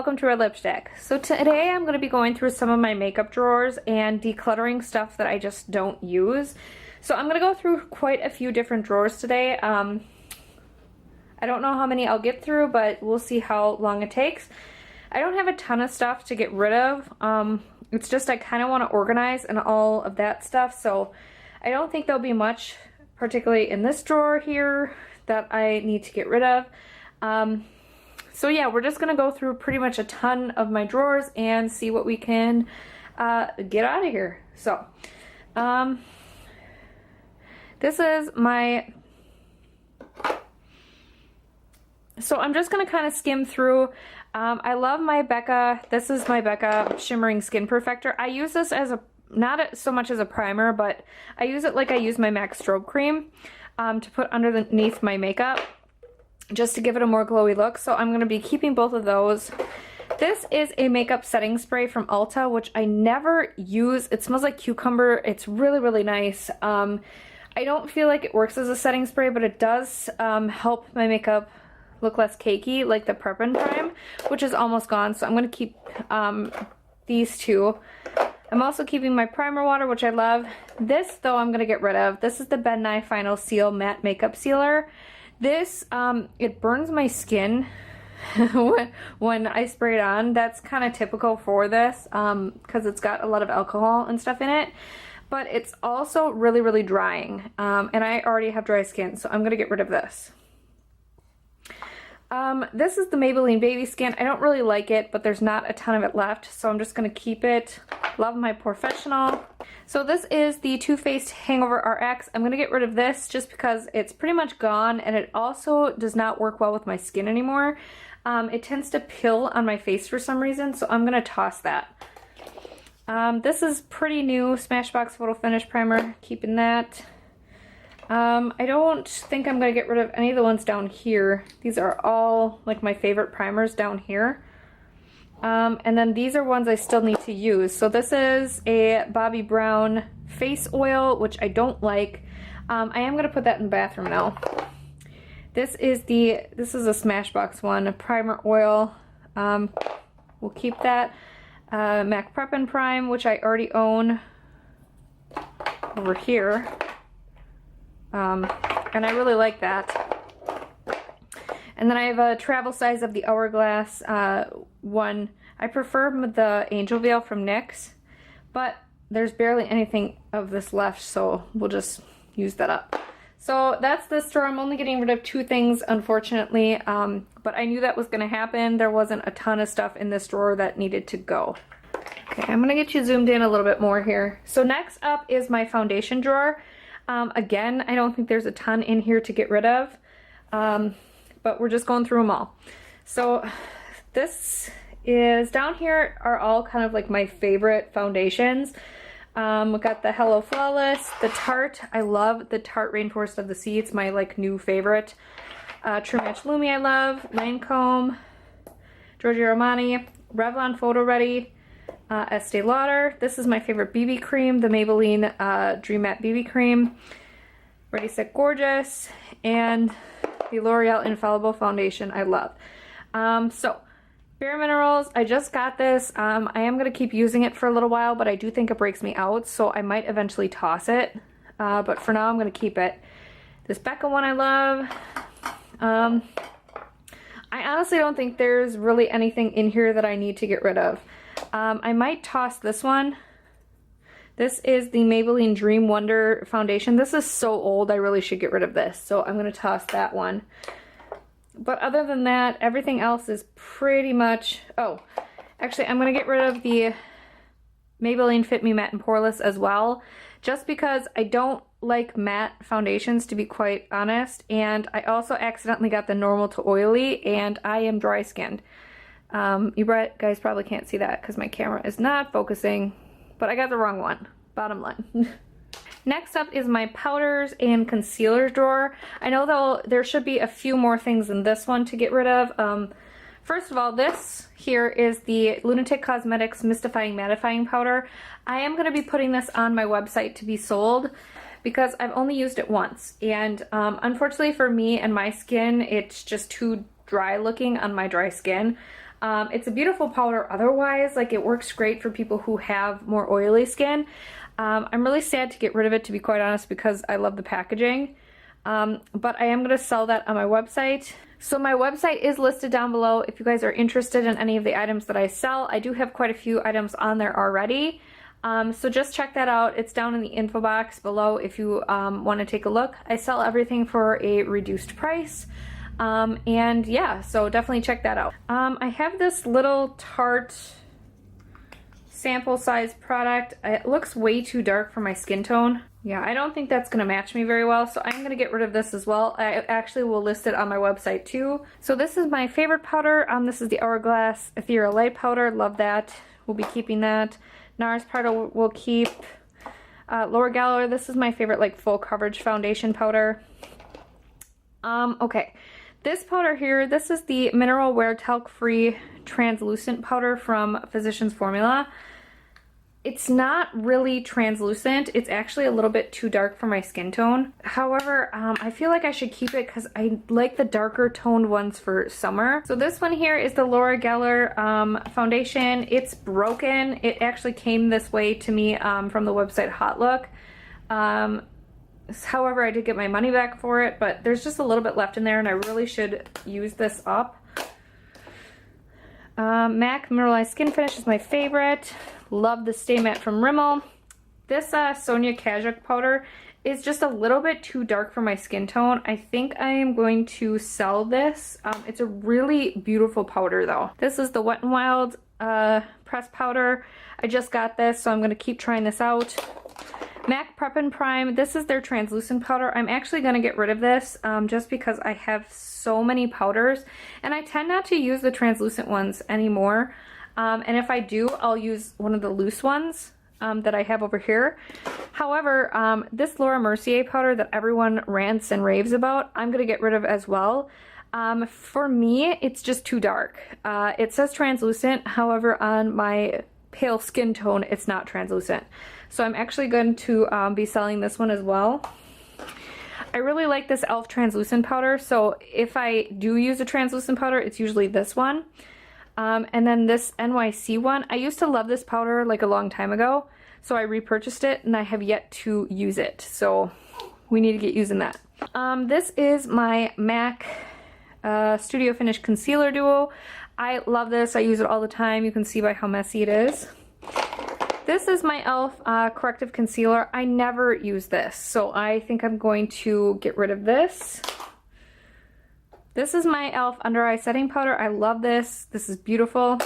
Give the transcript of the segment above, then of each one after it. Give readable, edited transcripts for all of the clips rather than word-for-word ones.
welcome to our lipstick. So today I'm going to be going through some of my makeup drawers and decluttering stuff that I just don't use. So I'm going to go through quite a few different drawers today. I don't know how many I'll get through, but we'll see how long it takes. I don't have a ton of stuff to get rid of. It's just I kind of want to organize and all of that stuff, so I don't think there'll be much, particularly in this drawer here, that I need to get rid of. So yeah, we're just gonna go through pretty much a ton of my drawers and see what we can get out of here. So, this is my... So I'm just gonna kind of skim through. I love my Becca. This is my Becca Shimmering Skin Perfector. I use this as a, not so much as a primer, but I use it like I use my MAC Strobe Cream to put underneath my makeup, just to give it a more glowy look. So I'm going to be keeping both of those. This is a makeup setting spray from Ulta, which I never use. It smells like cucumber. It's really, really nice. I don't feel like it works as a setting spray, but it does help my makeup look less cakey, like the Prep and Prime, which is almost gone. So I'm going to keep these two. I'm also keeping my primer water, which I love. This, though, I'm going to get rid of. This is the Ben Nye Final Seal Matte Makeup Sealer. This, it burns my skin when I spray it on. That's kind of typical for this, because it's got a lot of alcohol and stuff in it. But it's also really, really drying, and I already have dry skin, so I'm going to get rid of this. This is the Maybelline Baby Skin. I don't really like it, but there's not a ton of it left, so I'm just going to keep it. Love my Professional. So this is the Too Faced Hangover RX. I'm going to get rid of this just because it's pretty much gone, and it also does not work well with my skin anymore. It tends to pill on my face for some reason, so I'm going to toss that. This is pretty new Smashbox Photo Finish Primer. Keeping that. I don't think I'm going to get rid of any of the ones down here. These are all like my favorite primers down here. And then these are ones I still need to use. So this is a Bobbi Brown face oil, which I don't like. I am going to put that in the bathroom now. This is a Smashbox one, a primer oil. We'll keep that. MAC Prep and Prime, which I already own over here. And I really like that. And then I have a travel size of the Hourglass one. I prefer the Angel Veil from NYX, but there's barely anything of this left, so we'll just use that up. So that's this drawer. I'm only getting rid of two things, unfortunately, but I knew that was going to happen. There wasn't a ton of stuff in this drawer that needed to go. Okay, I'm going to get you zoomed in a little bit more here. So next up is my foundation drawer. Again, I don't think there's a ton in here to get rid of, but we're just going through them all. So this is, down here are all kind of like my favorite foundations. We've got the Hello Flawless, the Tarte. I love the Tarte Rainforest of the Sea. It's my like new favorite. True Match Lumi I love, Lancome, Giorgio Armani, Revlon Photo Ready, Estee Lauder. This is my favorite BB cream, the Maybelline Dream Matte BB Cream, Ready Set Gorgeous, and the L'Oreal Infallible Foundation I love. So, Bare Minerals, I just got this. I am going to keep using it for a little while, but I do think it breaks me out, so I might eventually toss it. But for now, I'm going to keep it. This Becca one I love. I honestly don't think there's really anything in here that I need to get rid of. I might toss this one. This is the Maybelline Dream Wonder Foundation. This is so old, I really should get rid of this. So I'm going to toss that one. But other than that, everything else is pretty much... Oh, actually, I'm going to get rid of the Maybelline Fit Me Matte and Poreless as well. Just because I don't like matte foundations, to be quite honest. And I also accidentally got the normal to oily, and I am dry skinned. You guys probably can't see that because my camera is not focusing, but I got the wrong one, bottom line. Next up is my powders and concealers drawer. I know though there should be a few more things in this one to get rid of. First of all, this here is the Lunatic Cosmetics Mystifying Mattifying Powder. I am going to be putting this on my website to be sold because I've only used it once, and unfortunately for me and my skin, it's just too dry looking on my dry skin. It's a beautiful powder otherwise, like it works great for people who have more oily skin. I'm really sad to get rid of it, to be quite honest, because I love the packaging. But I am going to sell that on my website. So my website is listed down below if you guys are interested in any of the items that I sell. I do have quite a few items on there already. So just check that out. It's down in the info box below if you want to take a look. I sell everything for a reduced price. And yeah, so definitely check that out. I have this little Tarte sample size product. It looks way too dark for my skin tone. Yeah, I don't think that's going to match me very well, so I'm going to get rid of this as well. I actually will list it on my website too. So this is my favorite powder. This is the Hourglass Ethereal Light Powder. Love that. We'll be keeping that. NARS powder we'll keep. Laura Geller, this is my favorite like full coverage foundation powder. Okay. This powder here, this is the Mineral Wear Talc Free Translucent Powder from Physicians Formula. It's not really translucent. It's actually a little bit too dark for my skin tone. However, I feel like I should keep it because I like the darker toned ones for summer. So this one here is the Laura Geller foundation. It's broken. It actually came this way to me from the website Hautelook. However, I did get my money back for it, but there's just a little bit left in there and I really should use this up. MAC Mineralized Skin Finish is my favorite. Love the Stay Matte from Rimmel. This Sonia Kajuk powder is just a little bit too dark for my skin tone. I think I am going to sell this. It's a really beautiful powder though. This is the Wet n Wild pressed powder. I just got this, so I'm going to keep trying this out. MAC Prep and Prime. This is their translucent powder. I'm actually going to get rid of this just because I have so many powders and I tend not to use the translucent ones anymore. And if I do, I'll use one of the loose ones that I have over here. However, this Laura Mercier powder that everyone rants and raves about, I'm going to get rid of as well. For me, it's just too dark. It says translucent, however, on my pale skin tone, it's not translucent. So I'm actually going to be selling this one as well. I really like this e.l.f. translucent powder, so if I do use a translucent powder, it's usually this one. And then this NYC one, I used to love this powder like a long time ago, so I repurchased it and I have yet to use it, so we need to get using that. This is my MAC Studio Finish Concealer Duo. I love this. I use it all the time. You can see by how messy it is. This is my e.l.f. Corrective Concealer. I never use this, so I think I'm going to get rid of this. This is my e.l.f. Under Eye Setting Powder. I love this. This is beautiful.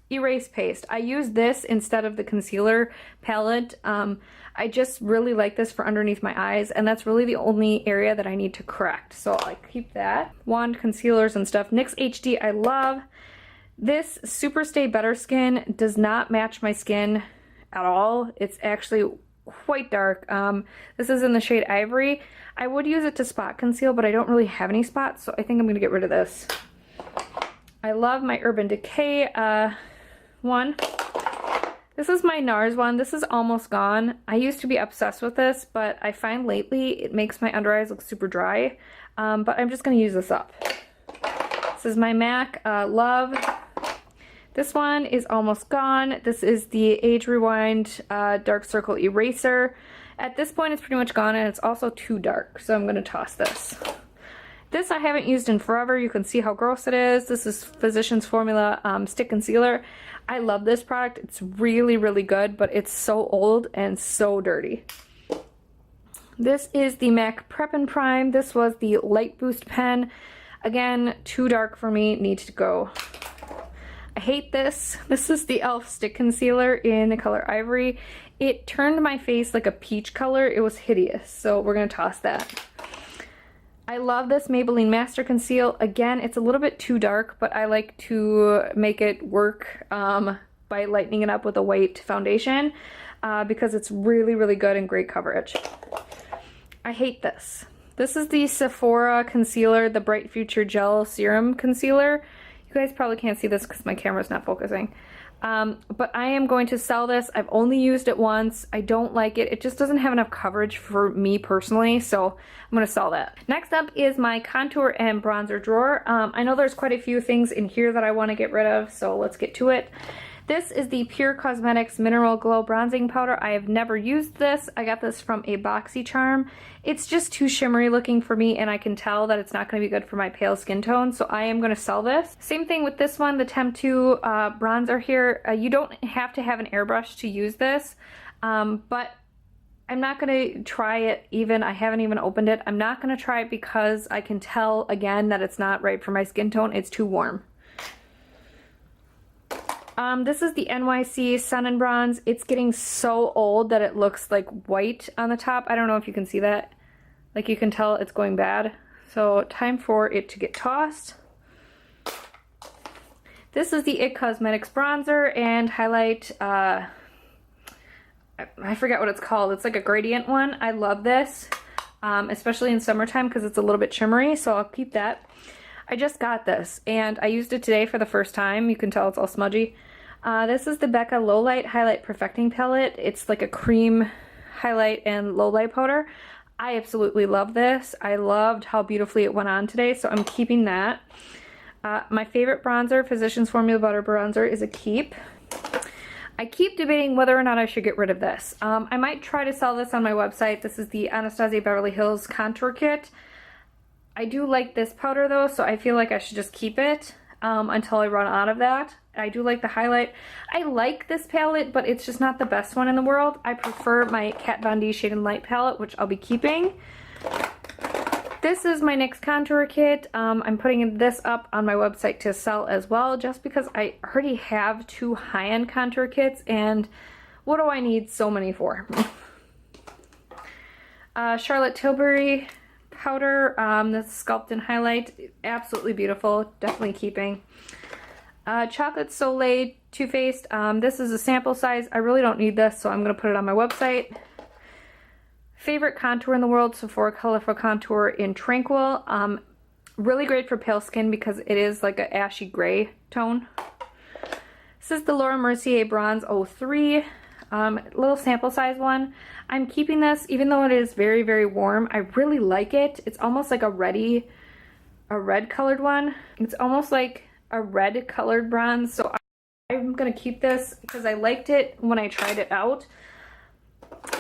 Erase Paste. I use this instead of the concealer palette. I just really like this for underneath my eyes, and that's really the only area that I need to correct. So I keep that. Wand concealers and stuff. NYX HD I love. This Super Stay Better Skin does not match my skin at all. It's actually quite dark. This is in the shade Ivory. I would use it to spot conceal, but I don't really have any spots, so I think I'm going to get rid of this. I love my Urban Decay one. This is my NARS one. This is almost gone. I used to be obsessed with this, but I find lately it makes my under eyes look super dry. But I'm just going to use this up. This is my MAC Love. This one is almost gone. This is the Age Rewind Dark Circle Eraser. At this point it's pretty much gone and it's also too dark, so I'm going to toss this. This I haven't used in forever. You can see how gross it is. This is Physicians Formula Stick Concealer. I love this product. It's really, really good, but it's so old and so dirty. This is the MAC Prep and Prime. This was the Light Boost pen. Again, too dark for me. Needs to go. I hate this. This is the e.l.f. Stick Concealer in the color Ivory. It turned my face like a peach color. It was hideous, so we're going to toss that. I love this Maybelline Master Conceal. Again, it's a little bit too dark, but I like to make it work by lightening it up with a white foundation because it's really, really good and great coverage. I hate this. This is the Sephora Concealer, the Bright Future Gel Serum Concealer. You guys probably can't see this because my camera's not focusing. But I am going to sell this. I've only used it once. I don't like it. It just doesn't have enough coverage for me personally, so I'm going to sell that. Next up is my contour and bronzer drawer. I know there's quite a few things in here that I want to get rid of, so let's get to it. This is the Pure Cosmetics Mineral Glow Bronzing Powder. I have never used this. I got this from a BoxyCharm. It's just too shimmery looking for me, and I can tell that it's not going to be good for my pale skin tone, so I am going to sell this. Same thing with this one, the Temp 2 bronzer here. You don't have to have an airbrush to use this, but I'm not going to try it even. I haven't even opened it. I'm not going to try it because I can tell, again, that it's not right for my skin tone. It's too warm. This is the NYC Sun and Bronze. It's getting so old that it looks like white on the top. I don't know if you can see that. Like, you can tell it's going bad. So time for it to get tossed. This is the IT Cosmetics bronzer and highlight. I forget what it's called. It's like a gradient one. I love this, especially in summertime because it's a little bit shimmery, so I'll keep that. I just got this and I used it today for the first time. You can tell it's all smudgy. This is the Becca Low Light Highlight Perfecting Palette. It's like a cream highlight and low light powder. I absolutely love this. I loved how beautifully it went on today, so I'm keeping that. My favorite bronzer, Physicians Formula Butter Bronzer, is a keep. I keep debating whether or not I should get rid of this. I might try to sell this on my website. This is the Anastasia Beverly Hills Contour Kit. I do like this powder though, so I feel like I should just keep it until I run out of that. I do like the highlight. I like this palette, but it's just not the best one in the world. I prefer my Kat Von D Shade and Light palette, which I'll be keeping. This is my NYX contour kit. I'm putting this up on my website to sell as well, just because I already have 2 high-end contour kits, and what do I need so many for? Charlotte Tilbury powder, this Sculpt and Highlight, absolutely beautiful, definitely keeping. Chocolate Soleil Too Faced, this is a sample size. I really don't need this, so I'm going to put it on my website. Favorite contour in the world, Sephora Colorful Contour in Tranquil. Really great for pale skin because it is like an ashy gray tone. This is the Laura Mercier Bronze 03. Little sample size one. I'm keeping this even though it is very, very warm. I really like it. It's almost like a red colored one. It's almost like a red colored bronze, so I'm gonna keep this because I liked it when I tried it out.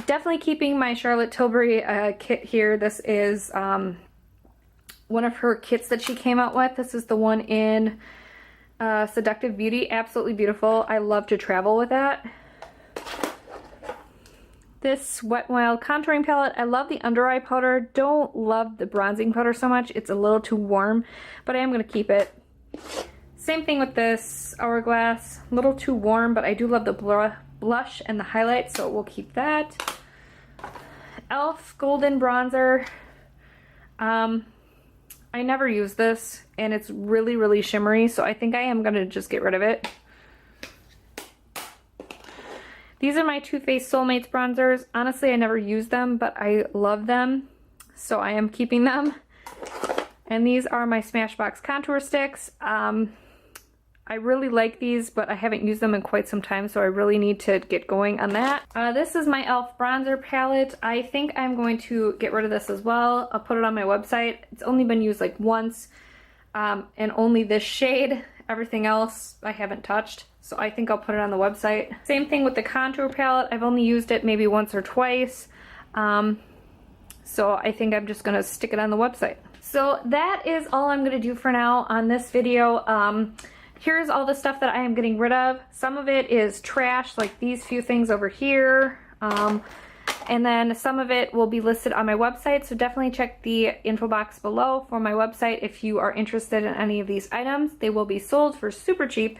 Definitely keeping my Charlotte Tilbury kit here. This is one of her kits that she came out with. This is the one in Seductive Beauty. Absolutely beautiful. I love to travel with that. This Wet n Wild contouring palette. I love the under eye powder. Don't love the bronzing powder so much. It's a little too warm, but I am going to keep it. Same thing with this Hourglass. A little too warm, but I do love the blush and the highlight, so we'll keep that. e.l.f. Golden Bronzer. I never use this, and it's really, really shimmery, so I think I am going to just get rid of it. These are my Too Faced Soulmates bronzers. Honestly, I never use them, but I love them, so I am keeping them. And these are my Smashbox contour sticks. I really like these, but I haven't used them in quite some time, so I really need to get going on that. This is my e.l.f. bronzer palette. I think I'm going to get rid of this as well. I'll put it on my website. It's only been used like once, and only this shade. Everything else I haven't touched, so I think I'll put it on the website. Same thing with the contour palette. I've only used it maybe once or twice, so I think I'm just gonna stick it on the website. So that is all I'm gonna do for now on this video. Here's all the stuff that I am getting rid of. Some of it is trash, like these few things over here. And then some of it will be listed on my website, so definitely check the info box below for my website if you are interested in any of these items. They will be sold for super cheap.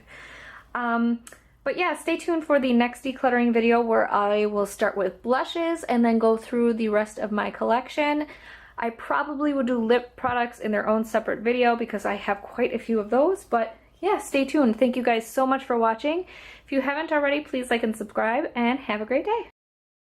But yeah, stay tuned for the next decluttering video where I will start with blushes and then go through the rest of my collection. I probably will do lip products in their own separate video because I have quite a few of those, but yeah, stay tuned. Thank you guys so much for watching. If you haven't already, please like and subscribe, and have a great day.